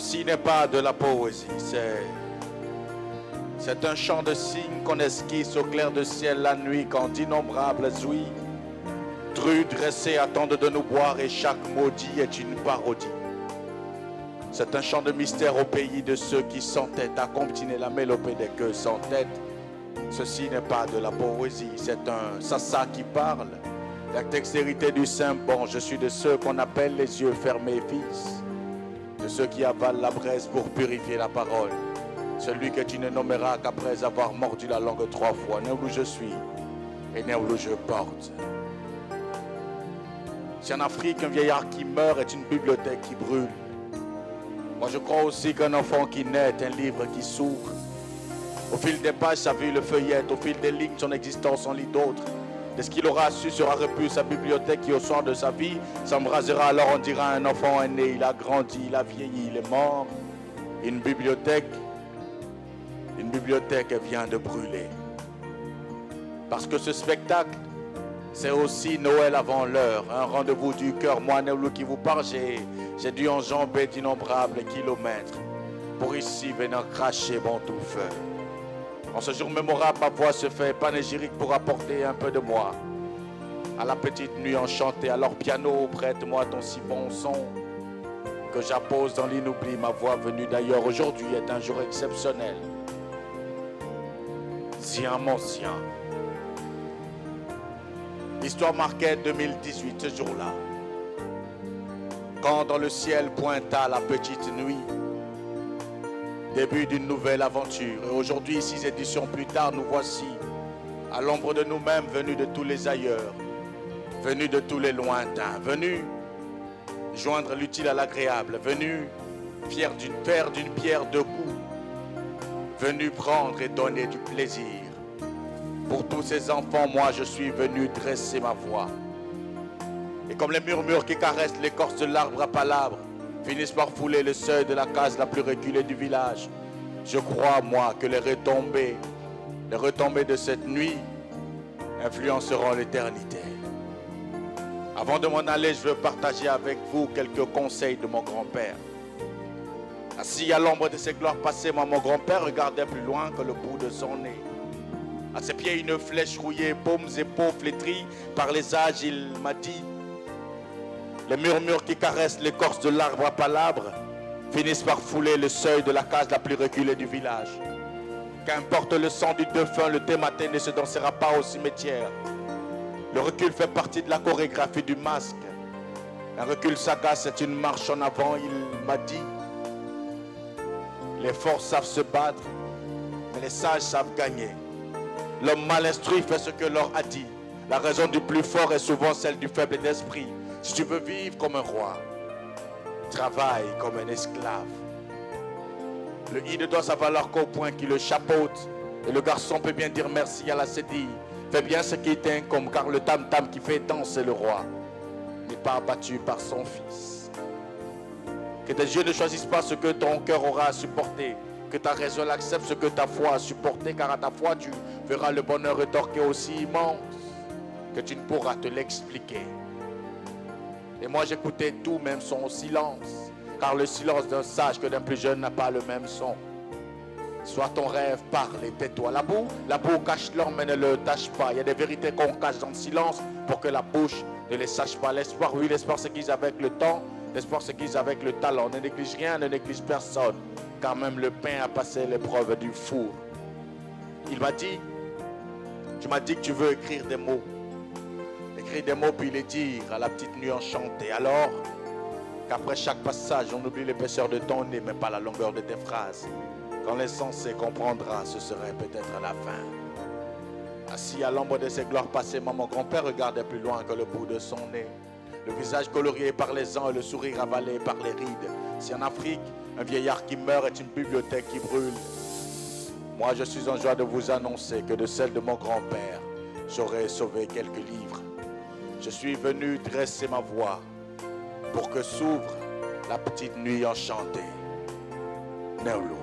Ceci n'est pas de la poésie, c'est un chant de cygne qu'on esquisse au clair de ciel la nuit quand d'innombrables ouïes, drues dressées attendent de nous boire et chaque maudit est une parodie. C'est un chant de mystère au pays de ceux qui s'entêtent à comptiner la mélopée des queues sans tête. Ceci n'est pas de la poésie, c'est un sassa qui parle. La dextérité du saint bon, je suis de ceux qu'on appelle les yeux fermés fils, de ceux qui avalent la braise pour purifier la parole. Celui que tu ne nommeras qu'après avoir mordu la langue 3 fois, né où je suis et né où je porte. Si en Afrique un vieillard qui meurt est une bibliothèque qui brûle, moi je crois aussi qu'un enfant qui naît est un livre qui s'ouvre. Au fil des pages, sa vie le feuillette, au fil des lignes, son existence en lit d'autres. De ce qu'il aura su sera repu sa bibliothèque qui au soir de sa vie s'embrasera, alors on dira un enfant est né, il a grandi, il a vieilli, il est mort. Une bibliothèque, elle vient de brûler. Parce que ce spectacle, c'est aussi Noël avant l'heure, un rendez-vous du cœur. Moi, Néoulou qui vous parle, j'ai dû enjamber d'innombrables kilomètres pour ici venir cracher mon tout feu. En ce jour mémorable, ma voix se fait panégyrique pour apporter un peu de moi à la petite nuit enchantée. Alors piano, prête-moi ton si bon son que j'appose dans l'inoubli. Ma voix venue d'ailleurs aujourd'hui est un jour exceptionnel. Sien mon sien. L'histoire marquait 2018 ce jour-là, quand dans le ciel pointa la petite nuit. Début d'une nouvelle aventure. Et aujourd'hui, 6 éditions plus tard, nous voici à l'ombre de nous-mêmes, venus de tous les ailleurs, venus de tous les lointains, venus joindre l'utile à l'agréable, venus faire d'une pierre deux coups, venus prendre et donner du plaisir. Pour tous ces enfants, moi je suis venu dresser ma voix. Et comme les murmures qui caressent l'écorce de l'arbre à palabres, finissent par fouler le seuil de la case la plus reculée du village, je crois, moi, que les retombées de cette nuit influenceront l'éternité. Avant de m'en aller, je veux partager avec vous quelques conseils de mon grand-père. Assis à l'ombre de ses gloires passées, mon grand-père regardait plus loin que le bout de son nez. À ses pieds, une flèche rouillée, paumes et peaux flétries par les âges, il m'a dit: les murmures qui caressent l'écorce de l'arbre à palabres finissent par fouler le seuil de la case la plus reculée du village. Qu'importe le sang du défunt, le thé matin ne se dansera pas au cimetière. Le recul fait partie de la chorégraphie du masque. Un recul sagace est une marche en avant, il m'a dit. Les forts savent se battre, mais les sages savent gagner. L'homme mal instruit fait ce que l'or a dit. La raison du plus fort est souvent celle du faible d'esprit. Si tu veux vivre comme un roi, travaille comme un esclave. Le i ne doit sa valeur qu'au point qui le chapeaute. Et le garçon peut bien dire merci à la cédille. Fais bien ce qui t'incombe, car le tam-tam qui fait danser le roi n'est pas abattu par son fils. Que tes yeux ne choisissent pas ce que ton cœur aura à supporter. Que ta raison accepte ce que ta foi a supporté, car à ta foi tu verras le bonheur rétorqué aussi immense que tu ne pourras te l'expliquer. Et moi j'écoutais tout, même son silence, car le silence d'un sage que d'un plus jeune n'a pas le même son. Soit ton rêve, parle et tais-toi. La boue cache l'homme mais ne le tâche pas. Il y a des vérités qu'on cache dans le silence pour que la bouche ne les sache pas. L'espoir, oui, l'espoir s'aiguise avec le temps, l'espoir s'aiguise avec le talent. Ne néglige rien, ne néglige personne, car même le pain a passé l'épreuve du four. Il m'a dit, tu m'as dit que tu veux écrire des mots. Écrire des mots puis les dire à la petite nuit enchantée. Alors qu'après chaque passage, on oublie l'épaisseur de ton nez, mais pas la longueur de tes phrases. Quand l'insensé comprendra, ce serait peut-être la fin. Assis à l'ombre de ses gloires passées, mon grand-père regardait plus loin que le bout de son nez. Le visage colorié par les ans et le sourire avalé par les rides. Si en Afrique, un vieillard qui meurt est une bibliothèque qui brûle, moi je suis en joie de vous annoncer que de celle de mon grand-père, j'aurai sauvé quelques livres. Je suis venu dresser ma voix pour que s'ouvre la petite nuit enchantée. Néoulou.